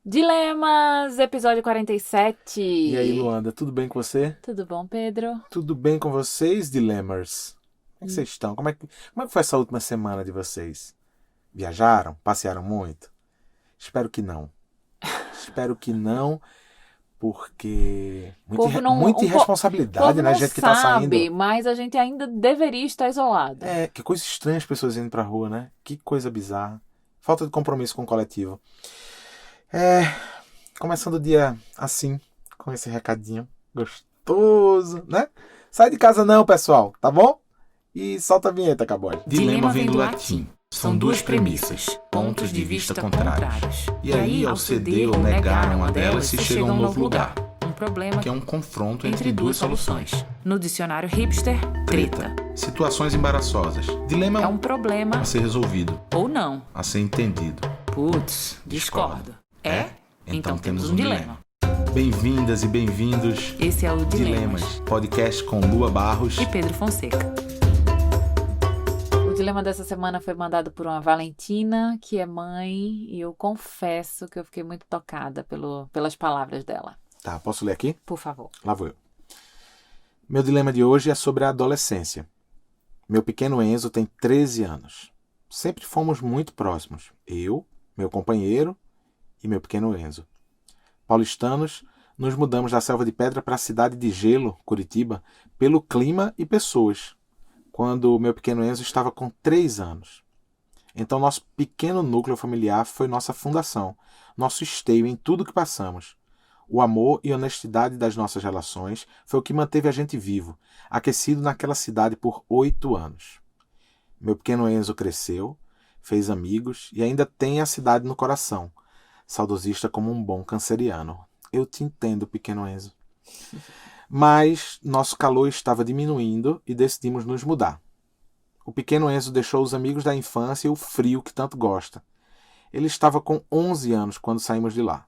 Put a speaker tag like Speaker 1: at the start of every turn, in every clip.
Speaker 1: Dilemas, episódio 47.
Speaker 2: E aí, Luanda, tudo bem com você?
Speaker 1: Tudo bom, Pedro?
Speaker 2: Tudo bem com vocês, Dilemers? Como é que vocês estão? Como é que foi essa última semana de vocês? Viajaram? Passearam muito? Espero que não. Espero que não, porque muita
Speaker 1: O
Speaker 2: irresponsabilidade,
Speaker 1: povo
Speaker 2: né?
Speaker 1: não
Speaker 2: Gente que tá
Speaker 1: sabe,
Speaker 2: saindo.
Speaker 1: mas a gente ainda deveria estar isolado.
Speaker 2: Que coisa estranha as pessoas indo pra rua, né? Que coisa bizarra. Falta de compromisso com o coletivo. Começando o dia assim, com esse recadinho gostoso, né? Sai de casa não, pessoal, tá bom? E solta a vinheta, Cabode.
Speaker 3: Dilema vem do latim. São duas premissas, pontos de vista contrários. E aí, ao ceder ou negar uma delas, se chega a um novo lugar,
Speaker 1: Um problema
Speaker 3: que é um confronto entre duas soluções.
Speaker 1: no dicionário hipster, treta.
Speaker 3: Situações embaraçosas. Dilema
Speaker 1: É um problema
Speaker 3: a ser resolvido,
Speaker 1: ou não.
Speaker 3: a ser entendido.
Speaker 1: Putz, discordo. É? Então temos um dilema.
Speaker 3: Bem-vindas e bem-vindos.
Speaker 1: Esse é o
Speaker 3: Dilemas,
Speaker 1: Dilemas.
Speaker 3: podcast com Lua Barros.
Speaker 1: E Pedro Fonseca. O dilema dessa semana foi mandado por uma Valentina, que é mãe, e eu confesso que eu fiquei muito tocada pelas palavras dela.
Speaker 2: Tá, posso ler aqui?
Speaker 1: Por favor.
Speaker 2: Lá vou eu. Meu dilema de hoje é sobre a adolescência. Meu pequeno Enzo tem 13 anos. Sempre fomos muito próximos. Eu, meu companheiro e meu pequeno Enzo. Paulistanos, nos mudamos da Selva de Pedra para a cidade de Gelo, Curitiba, pelo clima e pessoas, quando meu pequeno Enzo estava com 3 anos. Então nosso pequeno núcleo familiar foi nossa fundação, nosso esteio em tudo que passamos. O amor e honestidade das nossas relações foi o que manteve a gente vivo, aquecido naquela cidade por 8 anos. Meu pequeno Enzo cresceu, fez amigos e ainda tem a cidade no coração, saudosista como um bom canceriano. Eu te entendo, pequeno Enzo. Mas nosso calor estava diminuindo e decidimos nos mudar. O pequeno Enzo deixou os amigos da infância e o frio que tanto gosta. Ele estava com 11 anos quando saímos de lá.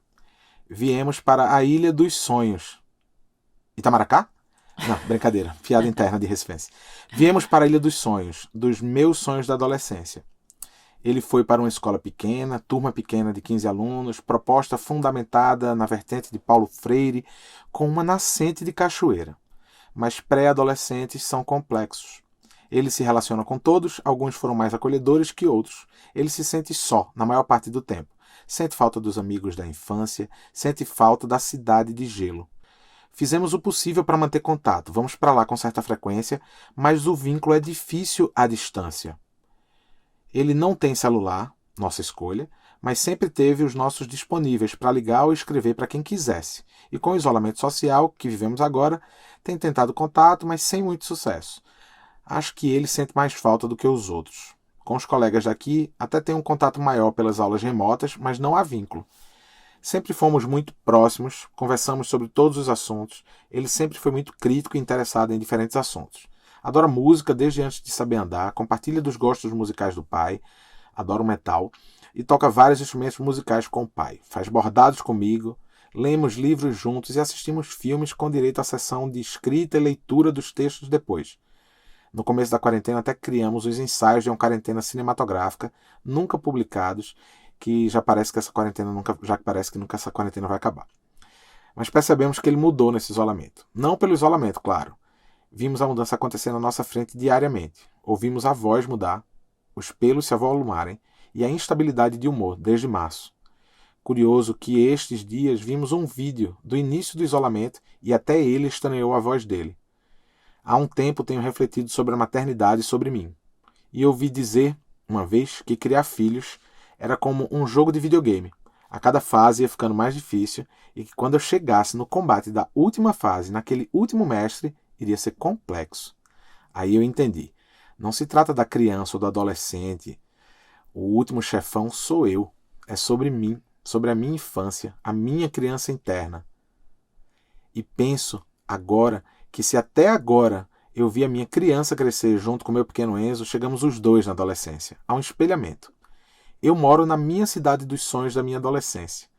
Speaker 2: Viemos para a Ilha dos Sonhos. Itamaracá? Não, brincadeira. Piada interna de recifense. Viemos para a Ilha dos Sonhos, dos meus sonhos da adolescência. Ele foi para uma escola pequena, turma pequena de 15 alunos, proposta fundamentada na vertente de Paulo Freire, com uma nascente de cachoeira. Mas pré-adolescentes são complexos. Ele se relaciona com todos, alguns foram mais acolhedores que outros. Ele se sente só, na maior parte do tempo. Sente falta dos amigos da infância, sente falta da cidade de Gelo. Fizemos o possível para manter contato, vamos para lá com certa frequência, mas o vínculo é difícil à distância. Ele não tem celular, nossa escolha, mas sempre teve os nossos disponíveis para ligar ou escrever para quem quisesse. E com o isolamento social que vivemos agora, tem tentado contato, mas sem muito sucesso. Acho que ele sente mais falta do que os outros. Com os colegas daqui, até tem um contato maior pelas aulas remotas, mas não há vínculo. Sempre fomos muito próximos, conversamos sobre todos os assuntos. Ele sempre foi muito crítico e interessado em diferentes assuntos. Adora música desde antes de saber andar, compartilha dos gostos musicais do pai, adora o metal e toca vários instrumentos musicais com o pai. Faz bordados comigo, lemos livros juntos e assistimos filmes com direito à sessão de escrita e leitura dos textos depois. No começo da quarentena até criamos os ensaios de uma quarentena cinematográfica, nunca publicados, que já parece que essa quarentena nunca essa quarentena vai acabar. Mas percebemos que ele mudou nesse isolamento. Não pelo isolamento, claro. Vimos a mudança acontecer na nossa frente diariamente. Ouvimos a voz mudar, os pelos se avolumarem e a instabilidade de humor desde março. Curioso que estes dias vimos um vídeo do início do isolamento e até ele estranhou a voz dele. Há um tempo tenho refletido sobre a maternidade e sobre mim. E ouvi dizer, uma vez, que criar filhos era como um jogo de videogame. A cada fase ia ficando mais difícil e que quando eu chegasse no combate da última fase, naquele último mestre, iria ser complexo. Aí eu entendi. Não se trata da criança ou do adolescente. O último chefão sou eu. É sobre mim, sobre a minha infância, a minha criança interna. E penso, agora, que se até agora eu vi a minha criança crescer junto com meu pequeno Enzo, chegamos os dois na adolescência. Há um espelhamento. Eu moro na minha cidade dos sonhos da minha adolescência.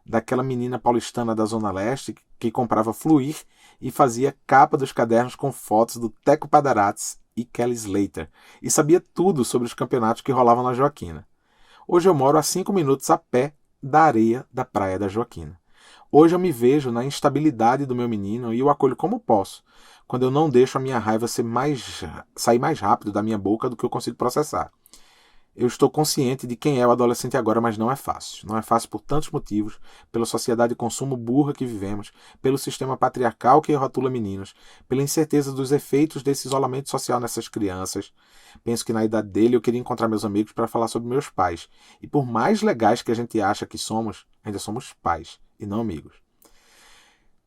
Speaker 2: Daquela menina paulistana da Zona Leste que comprava Fluir e fazia capa dos cadernos com fotos do Teco Padarates e Kelly Slater, e sabia tudo sobre os campeonatos que rolavam na Joaquina. Hoje eu moro a 5 minutos a pé da areia da praia da Joaquina. Hoje eu me vejo na instabilidade do meu menino e o acolho como posso, quando eu não deixo a minha raiva sair mais rápido da minha boca do que eu consigo processar. Eu estou consciente de quem é o adolescente agora, mas não é fácil. Não é fácil por tantos motivos, pela sociedade de consumo burra que vivemos, pelo sistema patriarcal que rotula meninos, pela incerteza dos efeitos desse isolamento social nessas crianças. Penso que na idade dele eu queria encontrar meus amigos para falar sobre meus pais. E por mais legais que a gente acha que somos, ainda somos pais e não amigos.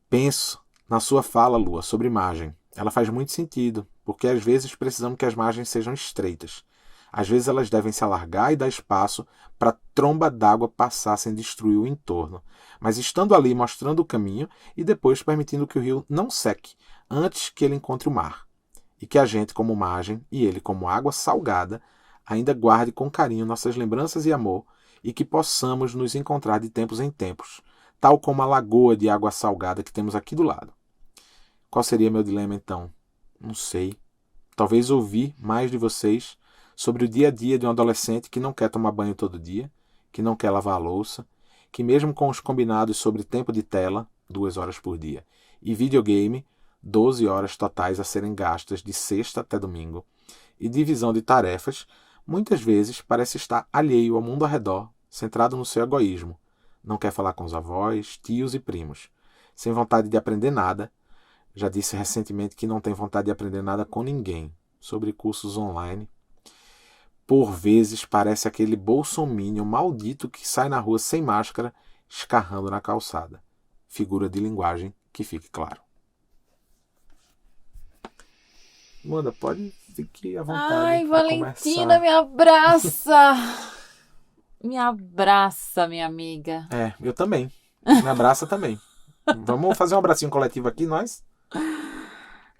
Speaker 2: Penso na sua fala, Lua, sobre imagem. Ela faz muito sentido, porque às vezes precisamos que as margens sejam estreitas. Às vezes elas devem se alargar e dar espaço para a tromba d'água passar sem destruir o entorno, mas estando ali mostrando o caminho e depois permitindo que o rio não seque antes que ele encontre o mar. E que a gente, como margem, e ele, como água salgada, ainda guarde com carinho nossas lembranças e amor e que possamos nos encontrar de tempos em tempos, tal como a lagoa de água salgada que temos aqui do lado. Qual seria meu dilema então? Não sei. Talvez ouvir mais de vocês sobre o dia a dia de um adolescente que não quer tomar banho todo dia, que não quer lavar a louça, que mesmo com os combinados sobre tempo de tela, 2 horas por dia, e videogame, 12 horas totais a serem gastas de sexta até domingo, e divisão de tarefas, muitas vezes parece estar alheio ao mundo ao redor, centrado no seu egoísmo. Não quer falar com os avós, tios e primos, sem vontade de aprender nada. Já disse recentemente que não tem vontade de aprender nada com ninguém, sobre cursos online. Por vezes parece aquele bolsominion maldito que sai na rua sem máscara, escarrando na calçada. Figura de linguagem, que fique claro. Manda, pode fique à vontade.
Speaker 1: Ai,
Speaker 2: pra
Speaker 1: Valentina,
Speaker 2: começar.
Speaker 1: me abraça! Me abraça, minha amiga.
Speaker 2: É, eu também. Me abraça também. Vamos fazer um abracinho coletivo aqui, nós?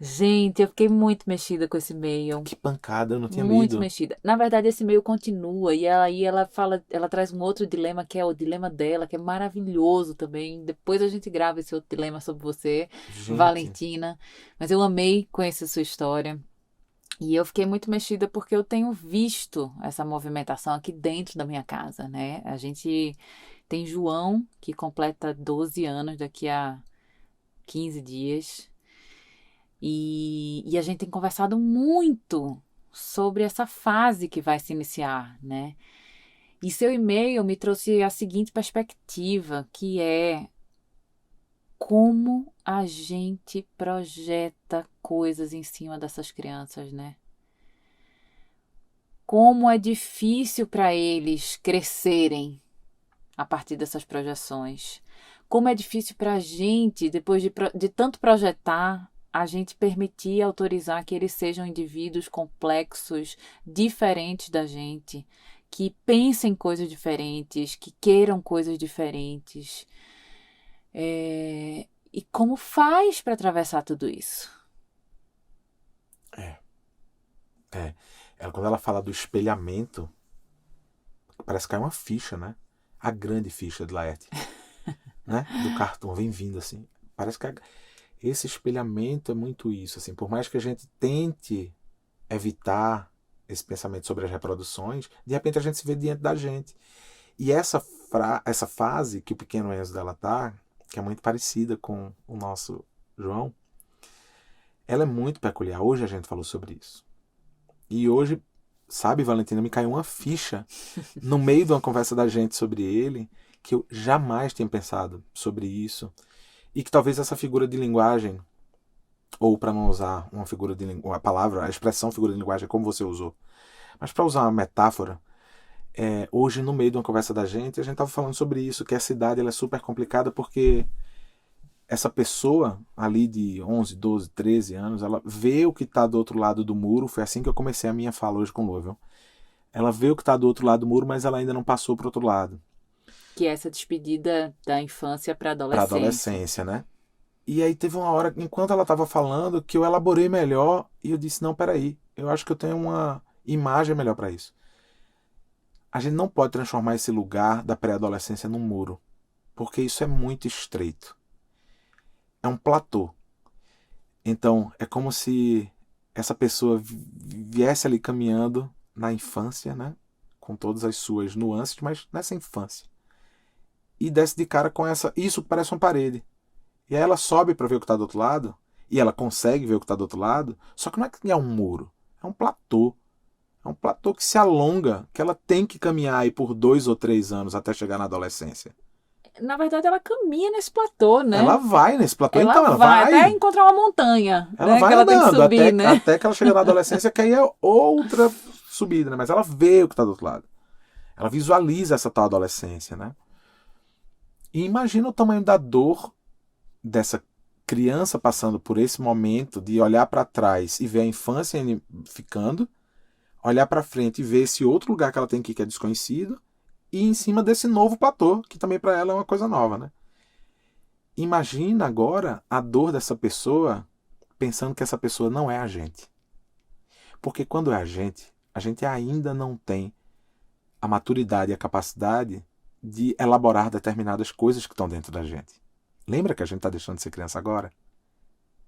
Speaker 1: Gente, eu fiquei muito mexida com esse e-mail.
Speaker 2: Que pancada, eu não tinha
Speaker 1: Muito
Speaker 2: lido.
Speaker 1: mexida. Na verdade, esse e-mail continua e aí ela fala, ela traz um outro dilema que é o dilema dela, que é maravilhoso também. Depois a gente grava esse outro dilema sobre você,
Speaker 2: Gente,
Speaker 1: Valentina. Mas eu amei conhecer sua história. E eu fiquei muito mexida porque eu tenho visto essa movimentação aqui dentro da minha casa, né? A gente tem João, que completa 12 anos daqui a 15 dias. E a gente tem conversado muito sobre essa fase que vai se iniciar, né? E seu e-mail me trouxe a seguinte perspectiva, que é como a gente projeta coisas em cima dessas crianças, né? Como é difícil para eles crescerem a partir dessas projeções. Como é difícil para a gente, depois de tanto projetar, a gente permitir e autorizar que eles sejam indivíduos complexos, diferentes da gente, que pensem coisas diferentes, que queiram coisas diferentes. E como faz para atravessar tudo isso?
Speaker 2: Quando ela fala do espelhamento, parece que cai uma ficha, né? A grande ficha de Laerte, né? Do cartão, vem vindo assim. Parece que esse espelhamento é muito isso, assim. Por mais que a gente tente evitar esse pensamento sobre as reproduções, de repente a gente se vê diante da gente. E essa fase que o pequeno Enzo dela tá, que é muito parecida com o nosso João, ela é muito peculiar. Hoje a gente falou sobre isso. E hoje, sabe, Valentina, me caiu uma ficha no meio de uma conversa da gente sobre ele, que eu jamais tinha pensado sobre isso. E que talvez essa figura de linguagem, ou para não usar uma figura de a palavra, a expressão figura de linguagem como você usou, mas para usar uma metáfora, hoje no meio de uma conversa da gente, a gente estava falando sobre isso, que essa idade ela é super complicada porque essa pessoa ali de 11, 12, 13 anos, ela vê o que está do outro lado do muro. Foi assim que eu comecei a minha fala hoje com o Lua, viu? Ela vê o que está do outro lado do muro, mas ela ainda não passou para o outro lado.
Speaker 1: Que é essa despedida da infância para
Speaker 2: Para
Speaker 1: adolescência.
Speaker 2: adolescência, né? E aí teve uma hora, enquanto ela estava falando, que eu elaborei melhor e eu disse, não, peraí, eu acho que eu tenho uma imagem melhor para isso. A gente não pode transformar esse lugar da pré-adolescência num muro, porque isso é muito estreito. É um platô. Então, é como se essa pessoa viesse ali caminhando na infância, né? Com todas as suas nuances, mas nessa infância. e desce de cara com isso que parece uma parede. E aí ela sobe para ver o que está do outro lado, e ela consegue ver o que está do outro lado, só que não é que é um muro, é um platô. É um platô que se alonga, que ela tem que caminhar aí por 2 ou 3 anos até chegar na adolescência.
Speaker 1: Na verdade, ela caminha nesse platô, né?
Speaker 2: Ela vai nesse platô,
Speaker 1: Ela
Speaker 2: então ela
Speaker 1: vai
Speaker 2: vai.
Speaker 1: até encontrar uma montanha,
Speaker 2: Ela
Speaker 1: né?
Speaker 2: vai
Speaker 1: Que ela tem que
Speaker 2: andando
Speaker 1: subir, né?
Speaker 2: até que ela chega na adolescência, que aí é outra subida, né? Mas ela vê o que está do outro lado. Ela visualiza essa tal adolescência, né? E imagina o tamanho da dor dessa criança passando por esse momento de olhar para trás e ver a infância ficando, olhar para frente e ver esse outro lugar que ela tem que é desconhecido, e em cima desse novo platô, que também para ela é uma coisa nova, né? Imagina agora a dor dessa pessoa pensando que essa pessoa não é a gente. Porque quando é a gente ainda não tem a maturidade e a capacidade de elaborar determinadas coisas que estão dentro da gente. Lembra que a gente está deixando de ser criança agora?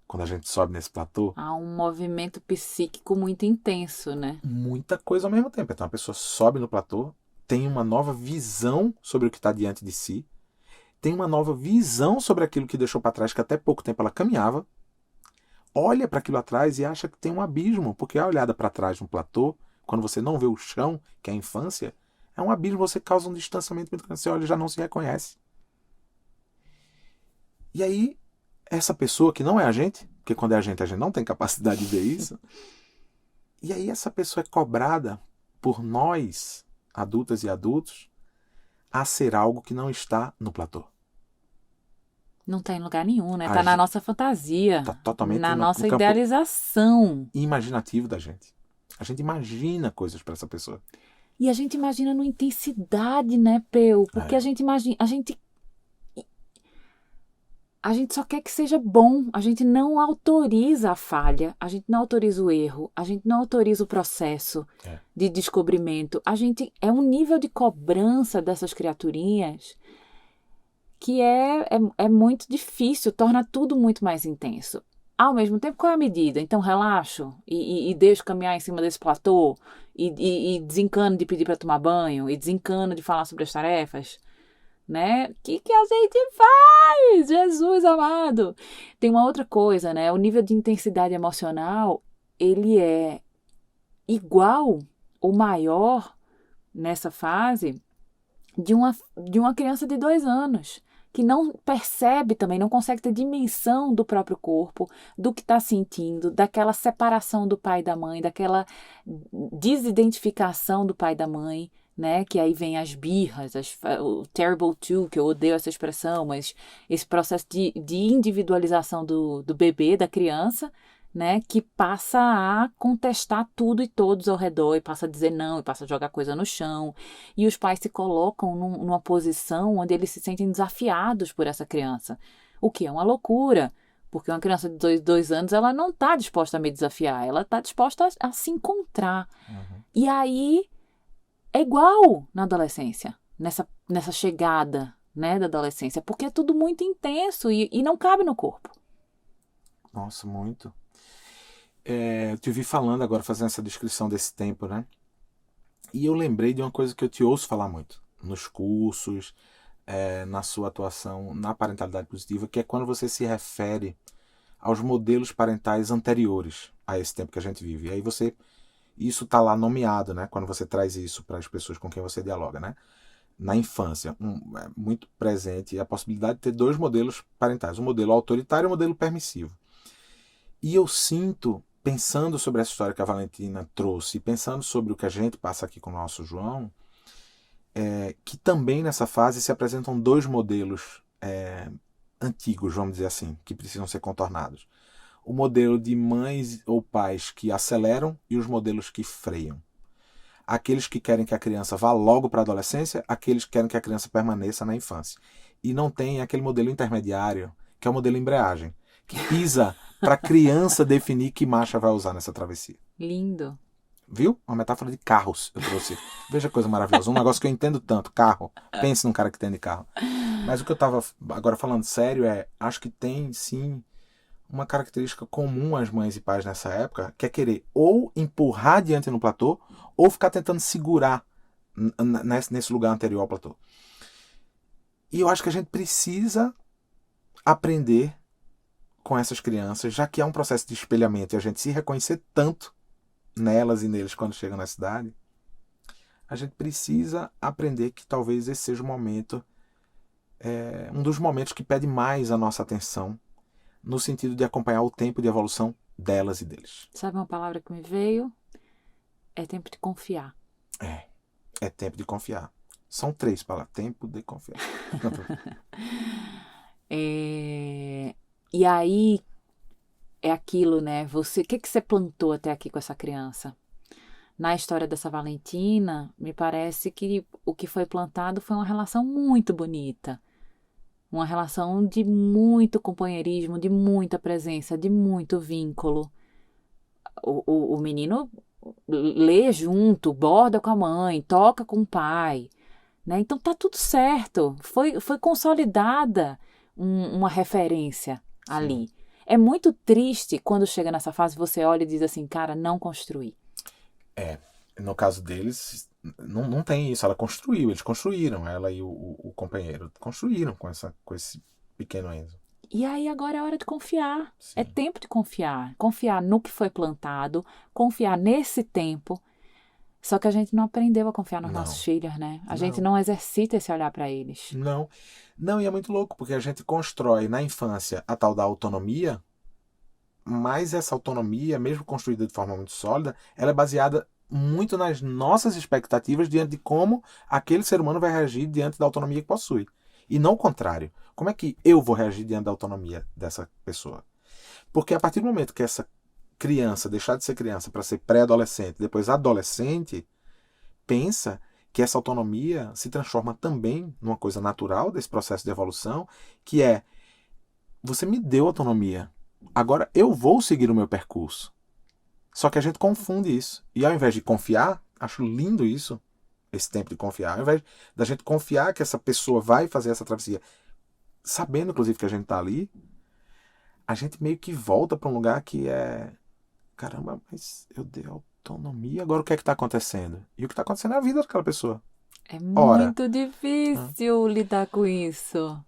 Speaker 2: Quando a gente sobe nesse platô?
Speaker 1: Há um movimento psíquico muito intenso, né?
Speaker 2: Muita coisa ao mesmo tempo. Então a pessoa sobe no platô, tem uma nova visão sobre o que está diante de si, tem uma nova visão sobre aquilo que deixou para trás, que até pouco tempo ela caminhava, olha para aquilo atrás e acha que tem um abismo, porque a olhada para trás no platô, quando você não vê o chão, que é a infância, é um abismo, você causa um distanciamento muito grande, você olha e já não se reconhece. E aí, essa pessoa que não é a gente, porque quando é a gente não tem capacidade de ver isso, e aí essa pessoa é cobrada por nós, adultas e adultos, a ser algo que não está no platô.
Speaker 1: Não tá em lugar nenhum, né?
Speaker 2: A
Speaker 1: Tá na
Speaker 2: gente-
Speaker 1: nossa fantasia,
Speaker 2: Tá totalmente
Speaker 1: na
Speaker 2: no
Speaker 1: nossa
Speaker 2: campo
Speaker 1: idealização.
Speaker 2: imaginativo da gente. A gente imagina coisas para essa pessoa.
Speaker 1: E a gente imagina numa intensidade, né, Peu? Porque
Speaker 2: É.
Speaker 1: a gente imagina, a gente só quer que seja bom. A gente não autoriza a falha, a gente não autoriza o erro, a gente não autoriza o processo
Speaker 2: É.
Speaker 1: de descobrimento. A gente é um nível de cobrança dessas criaturinhas que é muito difícil, torna tudo muito mais intenso. Ao mesmo tempo, qual é a medida? Então, relaxo e deixo caminhar em cima desse platô e desencano de pedir para tomar banho e desencano de falar sobre as tarefas, né? O que a gente faz? Jesus amado! Tem uma outra coisa, né? O nível de intensidade emocional, ele é igual ou maior nessa fase de uma criança de 2 anos, que não percebe também, não consegue ter dimensão do próprio corpo, do que está sentindo, daquela separação do pai e da mãe, daquela desidentificação do pai e da mãe, né? Que aí vem as birras, o terrible two, que eu odeio essa expressão, mas esse processo de individualização do bebê, da criança, né, que passa a contestar tudo e todos ao redor, e passa a dizer não, e passa a jogar coisa no chão, e os pais se colocam numa posição onde eles se sentem desafiados por essa criança, o que é uma loucura, porque uma criança de 2 anos, ela não está disposta a me desafiar, ela está disposta a se encontrar. E aí é igual na adolescência, nessa chegada, né, da adolescência, porque é tudo muito intenso e não cabe no corpo.
Speaker 2: Nossa, muito. Eu te vi falando agora, fazendo essa descrição desse tempo, né? E eu lembrei de uma coisa que eu te ouço falar muito nos cursos, na sua atuação na parentalidade positiva, que é quando você se refere aos modelos parentais anteriores a esse tempo que a gente vive. E aí isso está lá nomeado, né? Quando você traz isso para as pessoas com quem você dialoga, né? Na infância, é muito presente a possibilidade de ter 2 modelos parentais, o modelo autoritário e o modelo permissivo. E eu sinto, pensando sobre essa história que a Valentina trouxe, e pensando sobre o que a gente passa aqui com o nosso João, que também nessa fase se apresentam 2 modelos antigos, vamos dizer assim, que precisam ser contornados. O modelo de mães ou pais que aceleram e os modelos que freiam. Aqueles que querem que a criança vá logo para a adolescência, aqueles que querem que a criança permaneça na infância. E não tem aquele modelo intermediário, que é o modelo embreagem, que pisa para a criança definir que marcha vai usar nessa travessia.
Speaker 1: Lindo.
Speaker 2: Viu? Uma metáfora de carros eu trouxe. Veja que coisa maravilhosa. Um negócio que eu entendo tanto, carro. Pense num cara que entende carro. Mas o que eu estava agora falando sério acho que tem sim uma característica comum às mães e pais nessa época, que é querer ou empurrar adiante no platô, ou ficar tentando segurar nesse lugar anterior ao platô. E eu acho que a gente precisa aprender com essas crianças, já que é um processo de espelhamento e a gente se reconhecer tanto nelas e neles quando chegam na cidade, a gente precisa aprender que talvez esse seja o momento, um dos momentos que pede mais a nossa atenção, no sentido de acompanhar o tempo de evolução delas e deles.
Speaker 1: Sabe uma palavra que me veio? É tempo de confiar.
Speaker 2: É tempo de confiar. São 3 palavras. Tempo de confiar.
Speaker 1: E aí é aquilo, né? O que você plantou até aqui com essa criança? Na história dessa Valentina, me parece que o que foi plantado foi uma relação muito bonita. Uma relação de muito companheirismo, de muita presença, de muito vínculo. O menino lê junto, borda com a mãe, toca com o pai, né? Então tá tudo certo. Foi consolidada uma referência ali.
Speaker 2: Sim.
Speaker 1: É muito triste quando chega nessa fase, você olha e diz assim, cara, não construí.
Speaker 2: No caso deles, não tem isso. Ela construiu, eles construíram, ela e o companheiro construíram com esse pequeno Enzo.
Speaker 1: E aí agora é hora de confiar.
Speaker 2: Sim.
Speaker 1: É tempo de confiar. Confiar no que foi plantado, confiar nesse tempo. Só que a gente não aprendeu a confiar nos nossos filhos, né? A gente não exercita esse olhar para eles.
Speaker 2: Não, e é muito louco, porque a gente constrói na infância a tal da autonomia, mas essa autonomia, mesmo construída de forma muito sólida, ela é baseada muito nas nossas expectativas diante de como aquele ser humano vai reagir diante da autonomia que possui. E não o contrário. Como é que eu vou reagir diante da autonomia dessa pessoa? Porque a partir do momento que essa criança deixar de ser criança para ser pré-adolescente, depois adolescente, pensa que essa autonomia se transforma também numa coisa natural desse processo de evolução, que é, você me deu autonomia, agora eu vou seguir o meu percurso. Só que a gente confunde isso. E ao invés de confiar, acho lindo isso, esse tempo de confiar, ao invés da gente confiar que essa pessoa vai fazer essa travessia, sabendo inclusive que a gente está ali, a gente meio que volta para um lugar que é, caramba, mas eu dei autonomia, agora o que é que está acontecendo? E o que está acontecendo é a vida daquela pessoa.
Speaker 1: É muito difícil lidar com isso.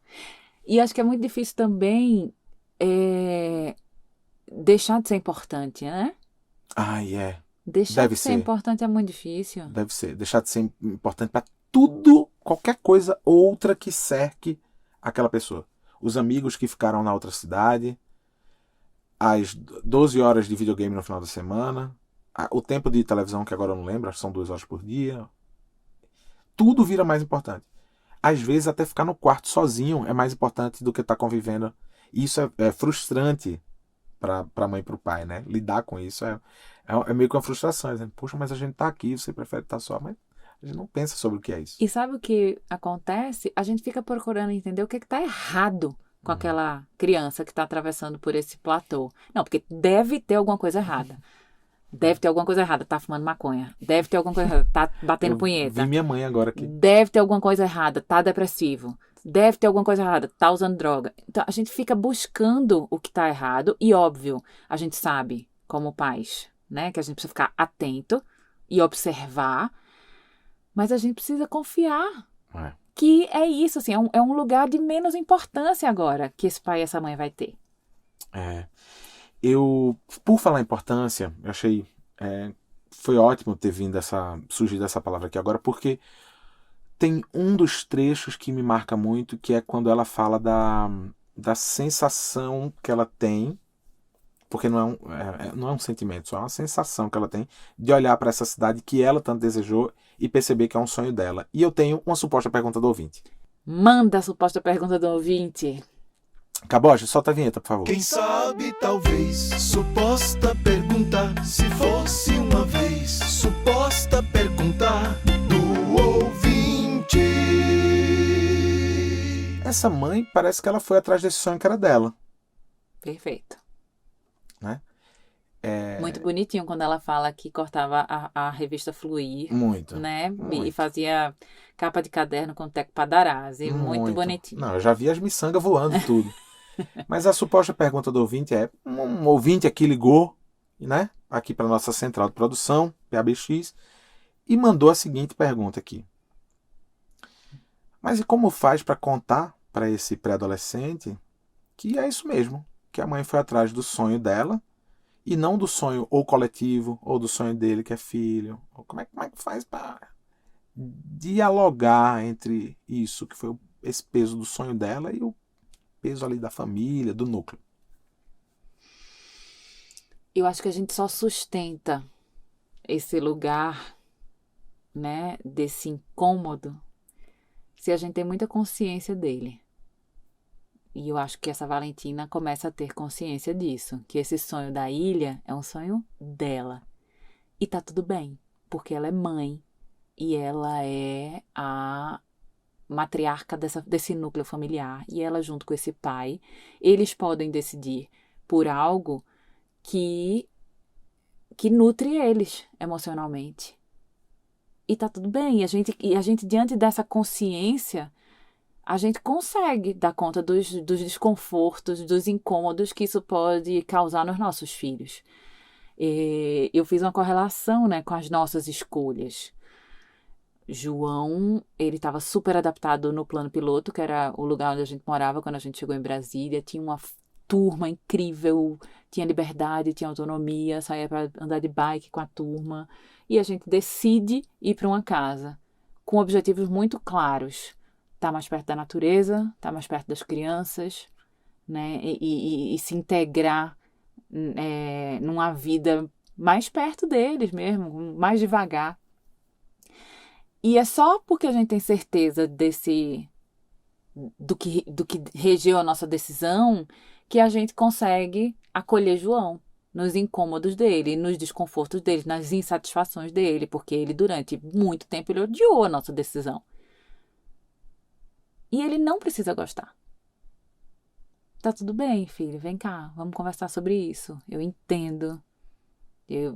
Speaker 1: E acho que é muito difícil também deixar de ser importante, né? Deixar
Speaker 2: Deve
Speaker 1: de ser
Speaker 2: ser.
Speaker 1: importante é muito difícil.
Speaker 2: Deve ser. Deixar de ser importante para tudo, qualquer coisa outra que cerque aquela pessoa. Os amigos que ficaram na outra cidade, as 12 horas de videogame no final da semana, o tempo de televisão, que agora eu não lembro, acho que são 2 horas por dia. Tudo vira mais importante. Às vezes até ficar no quarto sozinho é mais importante do que estar convivendo. E isso é frustrante para a mãe e para o pai, né? Lidar com isso é meio que uma frustração. Dizendo, poxa, mas a gente tá aqui, você prefere estar só, mas a gente não pensa sobre o que é isso.
Speaker 1: E sabe o que acontece? A gente fica procurando entender o que está errado com aquela criança que está atravessando por esse platô. Não, porque deve ter alguma coisa errada. Deve ter alguma coisa errada, tá fumando maconha. Deve ter alguma coisa errada, tá batendo punheta.
Speaker 2: Vi minha mãe agora aqui.
Speaker 1: Deve ter alguma coisa errada, tá depressivo. Deve ter alguma coisa errada, tá usando droga. Então a gente fica buscando o que tá errado e, óbvio, a gente sabe, como pais, né, que a gente precisa ficar atento e observar, mas a gente precisa confiar que é isso, assim, é um lugar de menos importância agora que esse pai e essa mãe vai ter.
Speaker 2: Por falar em importância, eu achei foi ótimo ter surgido essa palavra aqui agora, porque tem um dos trechos que me marca muito, que é quando ela fala da sensação que ela tem, porque não é um sentimento, só é uma sensação que ela tem de olhar para essa cidade que ela tanto desejou e perceber que é um sonho dela. E eu tenho uma suposta pergunta do ouvinte.
Speaker 1: Manda a suposta pergunta do ouvinte.
Speaker 2: Caboja, solta a vinheta, por favor.
Speaker 3: Quem sabe, talvez, suposta pergunta, se fosse uma vez, suposta pergunta do ouvinte.
Speaker 2: Essa mãe parece que ela foi atrás desse sonho que era dela.
Speaker 1: Perfeito.
Speaker 2: Né?
Speaker 1: Muito bonitinho quando ela fala que cortava a revista Fluir.
Speaker 2: Muito.
Speaker 1: Né?
Speaker 2: Muito.
Speaker 1: E fazia capa de caderno com Teco Padarasi. Muito bonitinho.
Speaker 2: Não, eu já vi as miçangas voando e tudo. Mas a suposta pergunta do ouvinte é, um ouvinte aqui ligou, né, aqui para nossa central de produção, PABX, e mandou a seguinte pergunta aqui. Mas e como faz para contar para esse pré-adolescente que é isso mesmo, que a mãe foi atrás do sonho dela e não do sonho ou coletivo ou do sonho dele que é filho? Ou como é que faz para dialogar entre isso, que foi esse peso do sonho dela e o peso ali da família, do núcleo?
Speaker 1: Eu acho que a gente só sustenta esse lugar, né, desse incômodo, se a gente tem muita consciência dele. E eu acho que essa Valentina começa a ter consciência disso, que esse sonho da ilha é um sonho dela. E tá tudo bem, porque ela é mãe e ela é a matriarca desse núcleo familiar. E ela, junto com esse pai, eles podem decidir por algo que nutre eles emocionalmente. E tá tudo bem. E a gente, diante dessa consciência, a gente consegue dar conta dos desconfortos, dos incômodos que isso pode causar nos nossos filhos. Eu fiz uma correlação, né, com as nossas escolhas. João, ele estava super adaptado no plano piloto, que era o lugar onde a gente morava quando a gente chegou em Brasília. Tinha uma turma incrível, tinha liberdade, tinha autonomia, saía para andar de bike com a turma. E a gente decide ir para uma casa com objetivos muito claros. Estar mais perto da natureza, estar mais perto das crianças, né? E se integrar numa vida mais perto deles mesmo, mais devagar. E é só porque a gente tem certeza do que regeu a nossa decisão que a gente consegue acolher João nos incômodos dele, nos desconfortos dele, nas insatisfações dele, porque ele, durante muito tempo, ele odiou a nossa decisão. E ele não precisa gostar. Tá tudo bem, filho, vem cá, vamos conversar sobre isso. Eu entendo.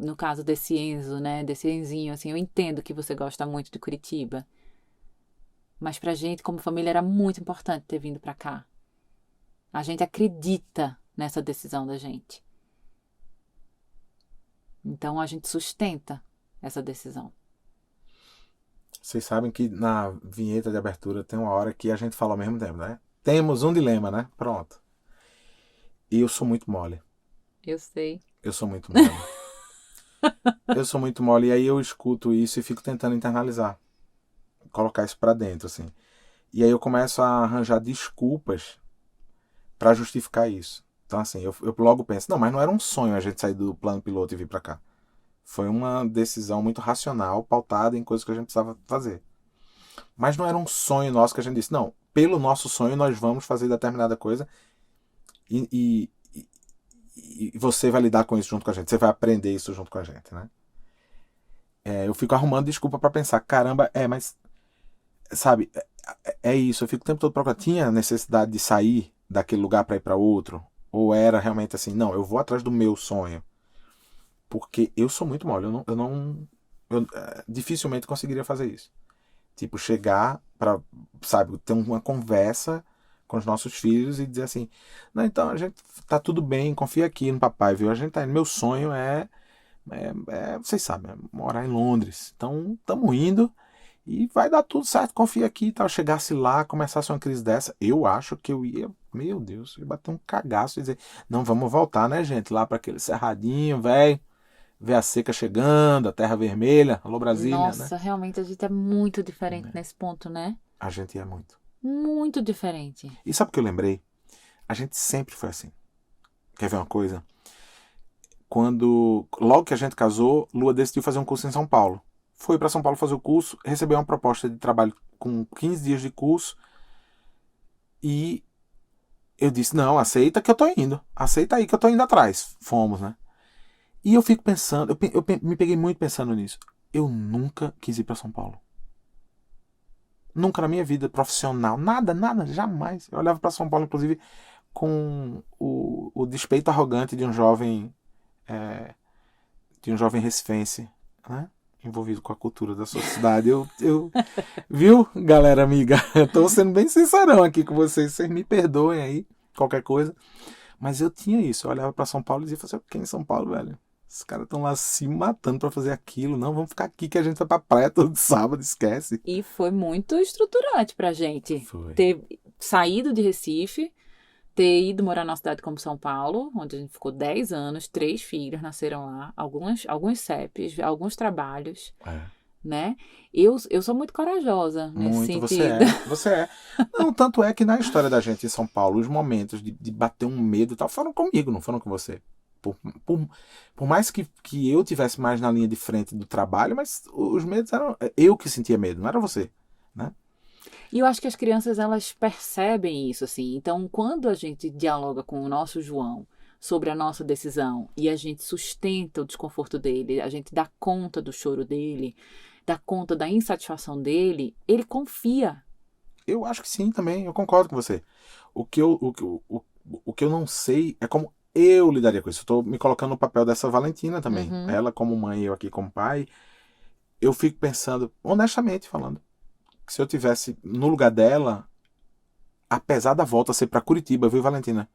Speaker 1: No caso desse Enzo, né, desse Enzinho, assim, eu entendo que você gosta muito de Curitiba. Mas pra gente, como família, era muito importante ter vindo pra cá. A gente acredita nessa decisão da gente. Então a gente sustenta essa decisão.
Speaker 2: Vocês sabem que na vinheta de abertura tem uma hora que a gente fala ao mesmo tempo, né? Temos um dilema, né? Pronto. E eu sou muito mole.
Speaker 1: Eu sei.
Speaker 2: Eu sou muito mole. Eu sou muito mole e aí eu escuto isso e fico tentando internalizar. Colocar isso pra dentro, assim. E aí eu começo a arranjar desculpas pra justificar isso. Então, assim, eu logo penso, não, mas não era um sonho a gente sair do plano piloto e vir pra cá. Foi uma decisão muito racional, pautada em coisas que a gente precisava fazer. Mas não era um sonho nosso que a gente disse, não, pelo nosso sonho nós vamos fazer determinada coisa e você vai lidar com isso junto com a gente, você vai aprender isso junto com a gente, né? Eu fico arrumando desculpa pra pensar, caramba, mas, sabe, é isso, eu fico o tempo todo procurando, tinha necessidade de sair daquele lugar pra ir pra outro? Ou era realmente assim, não, eu vou atrás do meu sonho? Porque eu sou muito mole, eu dificilmente conseguiria fazer isso. Tipo, chegar pra, sabe, ter uma conversa com os nossos filhos e dizer assim, não, então a gente tá tudo bem, confia aqui no papai, viu? A gente tá indo, meu sonho vocês sabem, morar em Londres. Então, estamos indo e vai dar tudo certo, confia aqui e tal. Chegasse lá, começasse uma crise dessa, eu acho que eu ia, meu Deus, eu ia bater um cagaço e dizer, não, vamos voltar, né, gente, lá para aquele cerradinho, velho. Ver a seca chegando, a terra vermelha. Alô, Brasília,
Speaker 1: Nossa,
Speaker 2: né?
Speaker 1: realmente a gente é muito diferente nesse ponto, né?
Speaker 2: A gente é muito.
Speaker 1: Muito diferente.
Speaker 2: E sabe o que eu lembrei? A gente sempre foi assim. Quer ver uma coisa? Logo que a gente casou, Lua decidiu fazer um curso em São Paulo. Foi para São Paulo fazer o curso, recebeu uma proposta de trabalho com 15 dias de curso e eu disse, não, aceita que eu tô indo. Aceita aí que eu tô indo atrás. Fomos, né? E eu fico pensando, eu me peguei muito pensando nisso. Eu nunca quis ir para São Paulo. Nunca na minha vida profissional, nada, jamais. Eu olhava para São Paulo, inclusive, com o despeito arrogante de um jovem recifense, né? Envolvido com a cultura da sua cidade. Viu, galera amiga? Eu tô sendo bem sincerão aqui com vocês me perdoem aí, qualquer coisa. Mas eu tinha isso, eu olhava para São Paulo e dizia, quem é São Paulo, velho? Os caras estão lá se matando pra fazer aquilo. Não, vamos ficar aqui que a gente vai pra praia todo sábado, esquece.
Speaker 1: E foi muito estruturante pra gente
Speaker 2: Foi.
Speaker 1: ter saído de Recife, ter ido morar numa cidade como São Paulo, onde a gente ficou 10 anos, 3 filhos nasceram lá, alguns CEPs, alguns trabalhos,
Speaker 2: É.
Speaker 1: né? Eu sou muito corajosa nesse
Speaker 2: Muito,
Speaker 1: sentido.
Speaker 2: você é. Não, tanto é que na história da gente em São Paulo, os momentos de bater um medo e tal, foram comigo, não foram com você. Por mais que eu tivesse mais na linha de frente do trabalho, mas os medos eram eu que sentia medo, não era você, né?
Speaker 1: E eu acho que as crianças, elas percebem isso, assim. Então, quando a gente dialoga com o nosso João sobre a nossa decisão e a gente sustenta o desconforto dele, a gente dá conta do choro dele, dá conta da insatisfação dele, ele confia.
Speaker 2: Eu acho que sim também, eu concordo com você. O que eu não sei é como eu lidaria com isso. Eu tô me colocando no papel dessa Valentina também.
Speaker 1: Uhum.
Speaker 2: Ela como mãe e eu aqui como pai. Eu fico pensando, honestamente falando, que se eu tivesse no lugar dela, apesar da volta ser pra Curitiba, viu, Valentina?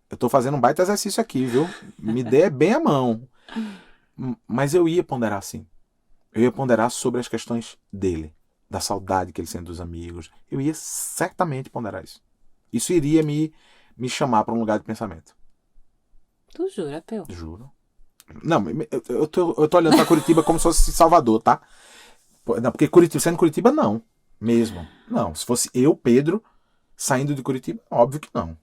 Speaker 2: Eu tô fazendo um baita exercício aqui, viu? Me dê bem a mão. Mas eu ia ponderar sim. Eu ia ponderar sobre as questões dele, da saudade que ele sente dos amigos. Eu ia certamente ponderar isso. Isso iria me chamar para um lugar de pensamento.
Speaker 1: Tu jura, Peu?
Speaker 2: Juro. Não, eu tô olhando pra Curitiba como se fosse Salvador, tá? Não, porque Curitiba, sendo Curitiba, não. Mesmo. Não, se fosse eu, Pedro, saindo de Curitiba, óbvio que não.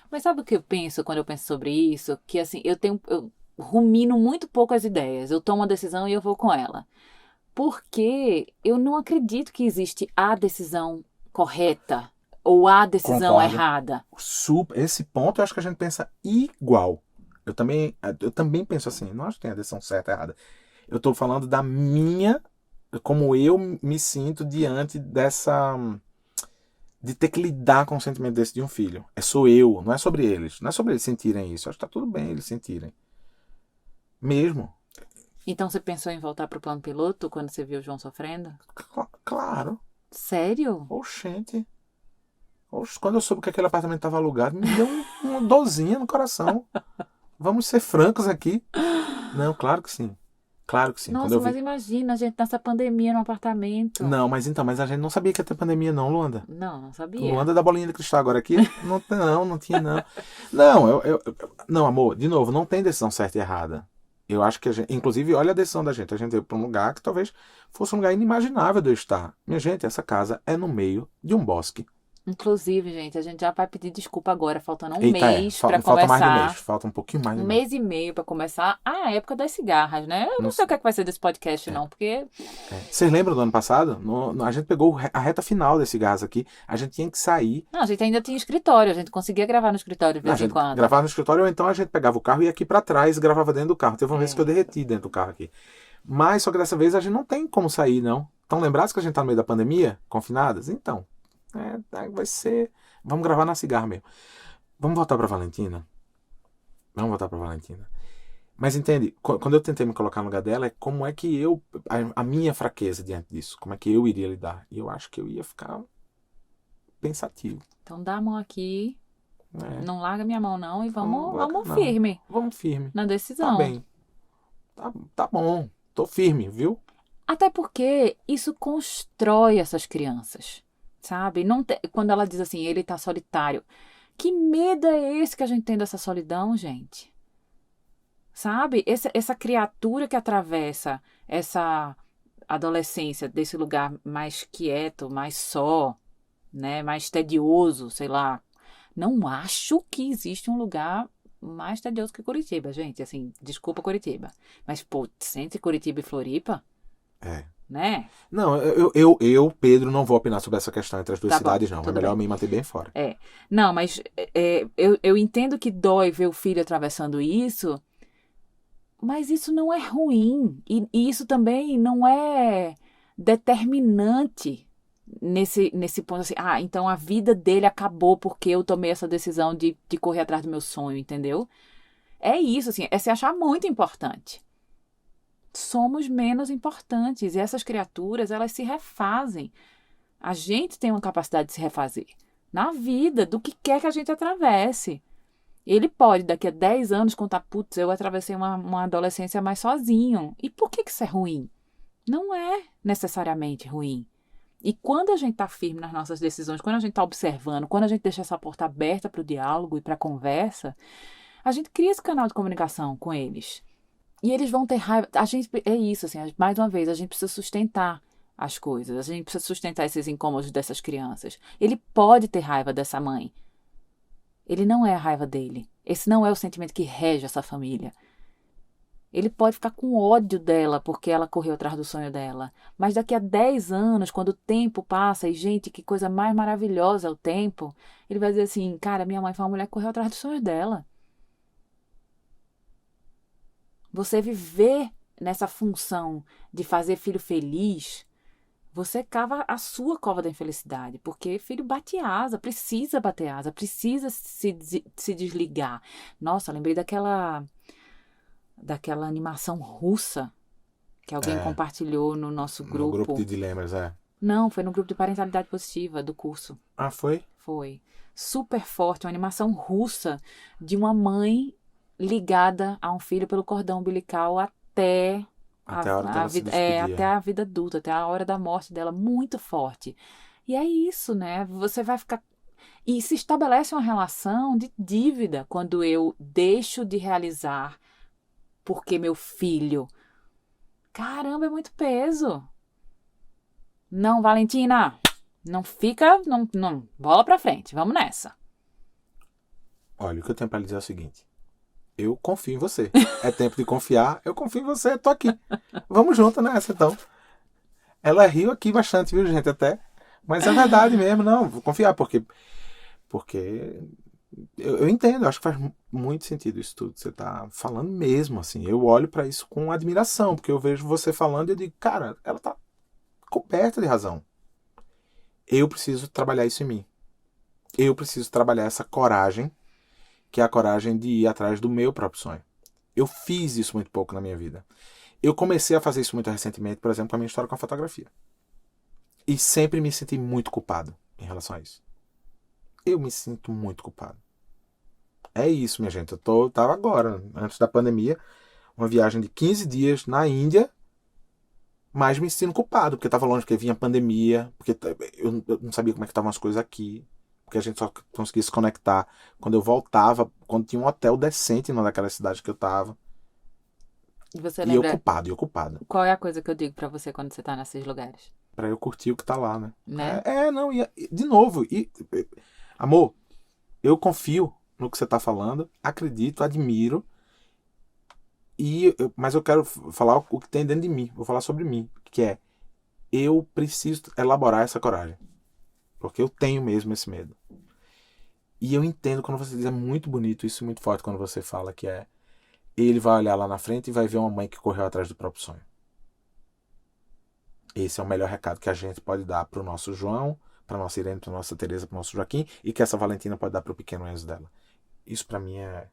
Speaker 1: Mas sabe o que eu penso quando eu penso sobre isso? Que assim, eu rumino muito pouco as ideias. Eu tomo uma decisão e eu vou com ela. Porque eu não acredito que existe a decisão correta ou a decisão
Speaker 2: Concordo.
Speaker 1: errada.
Speaker 2: Esse ponto eu acho que a gente pensa igual. Eu também penso assim, não acho que tem a decisão certa ou errada. Eu tô falando da minha, como eu me sinto diante dessa, de ter que lidar com o sentimento desse de um filho. Sou eu, não é sobre eles. Não é sobre eles sentirem isso. Eu acho que tá tudo bem eles sentirem. Mesmo.
Speaker 1: Então você pensou em voltar pro plano piloto quando você viu o João sofrendo?
Speaker 2: Claro.
Speaker 1: Sério?
Speaker 2: Oxente. Quando eu soube que aquele apartamento estava alugado, me deu uma dorzinha no coração. Vamos ser francos aqui. Não, claro que sim. Claro que sim. Quando
Speaker 1: Nossa,
Speaker 2: eu vi...
Speaker 1: mas imagina a gente nessa pandemia no apartamento.
Speaker 2: Não, mas a gente não sabia que ia ter pandemia não, Luanda.
Speaker 1: Não sabia.
Speaker 2: Luanda da bolinha de cristal agora aqui? Não tinha não. Não, não, amor, de novo, não tem decisão certa e errada. Eu acho que a gente, inclusive, olha a decisão da gente. A gente veio para um lugar que talvez fosse um lugar inimaginável de eu estar. Minha gente, essa casa é no meio de um bosque.
Speaker 1: Inclusive, gente, a gente já vai pedir desculpa agora, faltando um
Speaker 2: Eita,
Speaker 1: mês para
Speaker 2: falta mais de um
Speaker 1: começar.
Speaker 2: mês. Falta um pouquinho mais de
Speaker 1: Um
Speaker 2: um mês.
Speaker 1: mês e meio para começar a época das cigarras, né? Eu não sei o que é que vai ser desse podcast, não, porque
Speaker 2: Vocês lembram do ano passado? A gente pegou a reta final desse gás aqui. A gente tinha que sair.
Speaker 1: não, a gente ainda tinha escritório, a gente conseguia gravar no escritório de
Speaker 2: A
Speaker 1: vez em
Speaker 2: gente
Speaker 1: quando.
Speaker 2: gravava no escritório, ou então a gente pegava o carro e ia aqui pra trás e gravava dentro do carro. Teve uma vez que eu derreti dentro do carro aqui. Mas só que dessa vez a gente não tem como sair, não. Estão lembrados que a gente tá no meio da pandemia? Confinadas? Então. Vai ser. Vamos gravar na cigarra mesmo. Vamos voltar pra Valentina. Mas entende, quando eu tentei me colocar no lugar dela, é como é que eu. A minha fraqueza diante disso. Como é que eu iria lidar? E eu acho que eu ia ficar pensativo.
Speaker 1: Então dá a mão aqui,
Speaker 2: É.
Speaker 1: não larga minha mão não e vamos
Speaker 2: Não.
Speaker 1: firme
Speaker 2: Vamos firme.
Speaker 1: na decisão.
Speaker 2: Tá bem. Tá bom. Tô firme, viu?
Speaker 1: Até porque isso constrói essas crianças, sabe? Quando ela diz assim, ele tá solitário. Que medo é esse que a gente tem dessa solidão, gente? Sabe? Essa criatura que atravessa essa adolescência desse lugar mais quieto, mais só, né? Mais tedioso, sei lá. Não acho que existe um lugar mais tedioso que Curitiba, gente. Assim, desculpa Curitiba. Mas, pô, entre Curitiba e Floripa, né?
Speaker 2: Não, eu, Pedro, não vou opinar sobre essa questão entre as duas
Speaker 1: Tá bom,
Speaker 2: cidades, não. É
Speaker 1: tudo
Speaker 2: melhor
Speaker 1: bem.
Speaker 2: me manter bem fora.
Speaker 1: Não, mas eu entendo que dói ver o filho atravessando isso, mas isso não é ruim. E isso também não é determinante nesse ponto assim, então a vida dele acabou porque eu tomei essa decisão de correr atrás do meu sonho, entendeu? É isso, assim, é se achar muito importante. Somos menos importantes e essas criaturas, elas se refazem. A gente tem uma capacidade de se refazer na vida, do que quer que a gente atravesse. Ele pode, daqui a 10 anos, contar, putz, eu atravessei uma adolescência mais sozinho. E por que isso é ruim? Não é necessariamente ruim. E quando a gente está firme nas nossas decisões, quando a gente está observando, quando a gente deixa essa porta aberta para o diálogo e para a conversa, a gente cria esse canal de comunicação com eles. E eles vão ter raiva. A gente, é isso, assim, mais uma vez, a gente precisa sustentar as coisas. A gente precisa sustentar esses incômodos dessas crianças. Ele pode ter raiva dessa mãe. Ele não é a raiva dele. Esse não é o sentimento que rege essa família. Ele pode ficar com ódio dela porque ela correu atrás do sonho dela. Mas daqui a 10 anos, quando o tempo passa, e gente, que coisa mais maravilhosa é o tempo, ele vai dizer assim, cara, minha mãe foi uma mulher que correu atrás dos sonhos dela. Você viver nessa função de fazer filho feliz, você cava a sua cova da infelicidade, porque filho bate asa, precisa bater asa, precisa se desligar. Nossa, lembrei daquela animação russa que alguém compartilhou no nosso grupo.
Speaker 2: No grupo de dilemas,
Speaker 1: Não, foi no grupo de parentalidade positiva do curso.
Speaker 2: Ah, foi?
Speaker 1: Foi. Super forte, uma animação russa de uma mãe ligada a um filho pelo cordão umbilical até
Speaker 2: a hora dela se despedir.
Speaker 1: até a vida adulta, até a hora da morte dela, muito forte. E é isso, né? Você vai ficar... E se estabelece uma relação de dívida quando eu deixo de realizar porque meu filho... Caramba, é muito peso. Não, Valentina, não fica... Não, bola pra frente, vamos nessa.
Speaker 2: Olha, o que eu tenho pra lhe dizer é o seguinte. Eu confio em você. É tempo de confiar. Eu confio em você. Tô aqui. Vamos junto nessa, então. Ela riu aqui bastante, viu, gente? Até. Mas é verdade mesmo. Não, vou confiar. Porque eu entendo. Eu acho que faz muito sentido isso tudo que você tá falando mesmo, assim. Eu olho pra isso com admiração. Porque eu vejo você falando e eu digo, cara, ela tá coberta de razão. Eu preciso trabalhar isso em mim. Eu preciso trabalhar essa coragem, que é a coragem de ir atrás do meu próprio sonho. Eu fiz isso muito pouco na minha vida. Eu comecei a fazer isso muito recentemente, por exemplo, com a minha história com a fotografia. E sempre me senti muito culpado em relação a isso. Eu me sinto muito culpado. É isso, minha gente. Eu tava agora, antes da pandemia, uma viagem de 15 dias na Índia, mas me sentindo culpado, porque estava longe, porque vinha pandemia, porque eu não sabia como é que estavam as coisas aqui. Porque a gente só conseguia se conectar quando eu voltava, quando tinha um hotel decente numa daquelas cidades que eu tava.
Speaker 1: E você
Speaker 2: E
Speaker 1: lembra
Speaker 2: ocupado.
Speaker 1: qual é a coisa que eu digo pra você quando você tá nesses lugares?
Speaker 2: Pra eu curtir o que tá lá, né?
Speaker 1: Né?
Speaker 2: Não, de novo, amor, eu confio no que você tá falando, acredito, admiro, mas eu quero falar o que tem dentro de mim, vou falar sobre mim, que é, eu preciso elaborar essa coragem. Porque eu tenho mesmo esse medo. E eu entendo quando você diz, é muito bonito, isso é muito forte quando você fala que ele vai olhar lá na frente e vai ver uma mãe que correu atrás do próprio sonho. Esse é o melhor recado que a gente pode dar pro nosso João, pra nossa Irene, pra nossa Tereza, pro nosso Joaquim, e que essa Valentina pode dar pro pequeno Enzo dela. Isso pra mim é...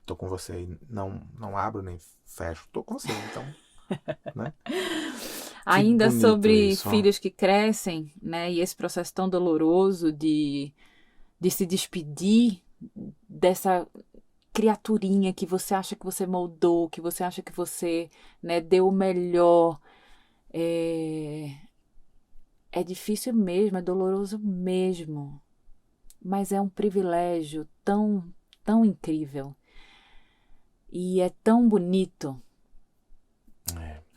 Speaker 2: Tô com você e não abro nem fecho. Tô com você, então... né?
Speaker 1: Ainda sobre
Speaker 2: isso,
Speaker 1: filhos que crescem, né? E esse processo tão doloroso de se despedir dessa criaturinha que você acha que você moldou, que você acha que você, né, deu o melhor. É difícil mesmo, é doloroso mesmo. Mas é um privilégio tão, tão incrível. E é tão bonito.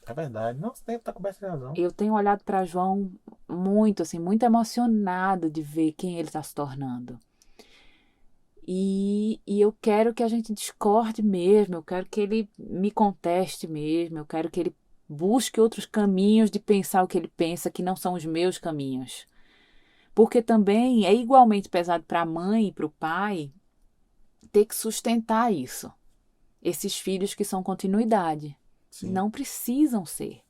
Speaker 2: É verdade. Não, você tem que estar coberto de razão.
Speaker 1: Eu tenho olhado para João muito, assim, muito emocionado de ver quem ele está se tornando. E eu quero que a gente discorde mesmo, eu quero que ele me conteste mesmo, eu quero que ele busque outros caminhos de pensar o que ele pensa, que não são os meus caminhos. Porque também é igualmente pesado para a mãe e para o pai ter que sustentar isso. Esses filhos que são continuidade.
Speaker 2: Sim.
Speaker 1: Não precisam ser.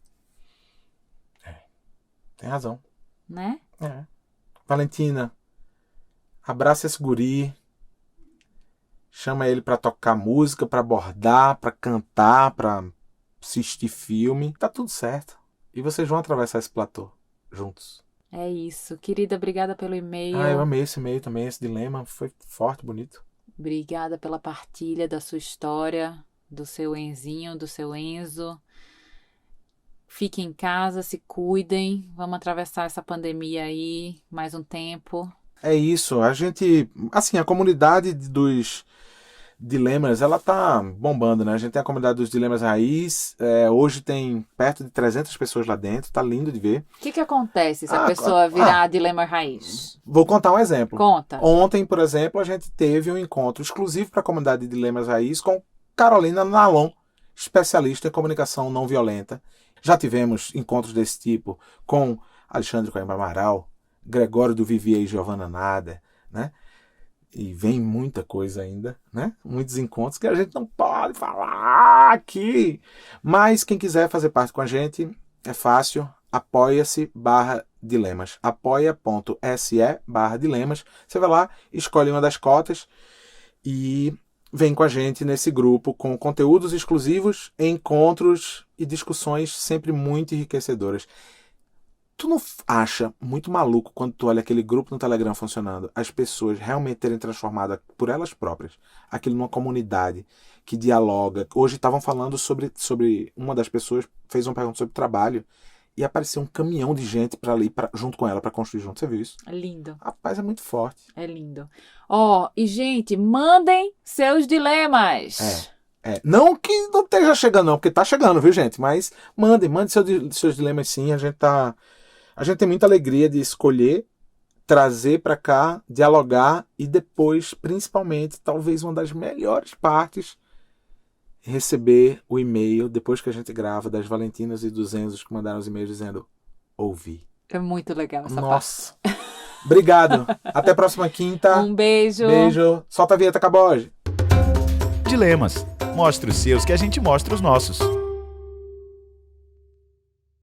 Speaker 2: Tem razão.
Speaker 1: Né?
Speaker 2: Valentina, abraça esse guri. Chama ele pra tocar música, pra bordar, pra cantar, pra assistir filme. Tá tudo certo. E vocês vão atravessar esse platô juntos.
Speaker 1: É isso. Querida, obrigada pelo e-mail.
Speaker 2: Eu amei esse e-mail também, esse dilema. Foi forte, bonito.
Speaker 1: Obrigada pela partilha da sua história, do seu Enzinho, do seu Enzo. Fiquem em casa, se cuidem. Vamos atravessar essa pandemia aí mais um tempo.
Speaker 2: É isso, a gente, assim, a comunidade dos dilemas, ela tá bombando, né? A gente tem a comunidade dos dilemas raiz, hoje tem perto de 300 pessoas lá dentro, tá lindo de ver.
Speaker 1: O que acontece se a pessoa virar dilema raiz?
Speaker 2: Vou contar um exemplo.
Speaker 1: Conta.
Speaker 2: Ontem, por exemplo, a gente teve um encontro exclusivo para a comunidade de dilemas raiz com Carolina Nalon, especialista em comunicação não violenta. Já tivemos encontros desse tipo com Alexandre Coimbra Amaral, Gregório do Vivier e Giovana Nada, né? E vem muita coisa ainda, né? Muitos encontros que a gente não pode falar aqui. Mas quem quiser fazer parte com a gente, é fácil. Apoia-se/dilemas. apoia.se/dilemas. Você vai lá, escolhe uma das cotas e vem com a gente nesse grupo com conteúdos exclusivos, encontros e discussões sempre muito enriquecedoras. Tu não acha muito maluco quando tu olha aquele grupo no Telegram funcionando, as pessoas realmente terem transformado por elas próprias aquilo numa comunidade que dialoga? Hoje estavam falando sobre uma das pessoas fez uma pergunta sobre trabalho e apareceu um caminhão de gente para ali junto com ela para construir junto. Você viu isso?
Speaker 1: É lindo.
Speaker 2: Rapaz, é muito forte.
Speaker 1: É lindo. E gente, mandem seus dilemas.
Speaker 2: Não que não esteja chegando não, porque tá chegando, viu, gente? Mas mande seus dilemas sim, a gente tem muita alegria de escolher, trazer para cá, dialogar e depois, principalmente, talvez uma das melhores partes, receber o e-mail, depois que a gente grava, das Valentinas e dos Enzos que mandaram os e-mails dizendo ouvi.
Speaker 1: É muito legal essa
Speaker 2: Nossa. Parte. Obrigado. Até a próxima quinta.
Speaker 1: Um beijo.
Speaker 2: Beijo. Solta a vinheta, Caboge.
Speaker 3: Dilemas. Mostre os seus que a gente mostra os nossos.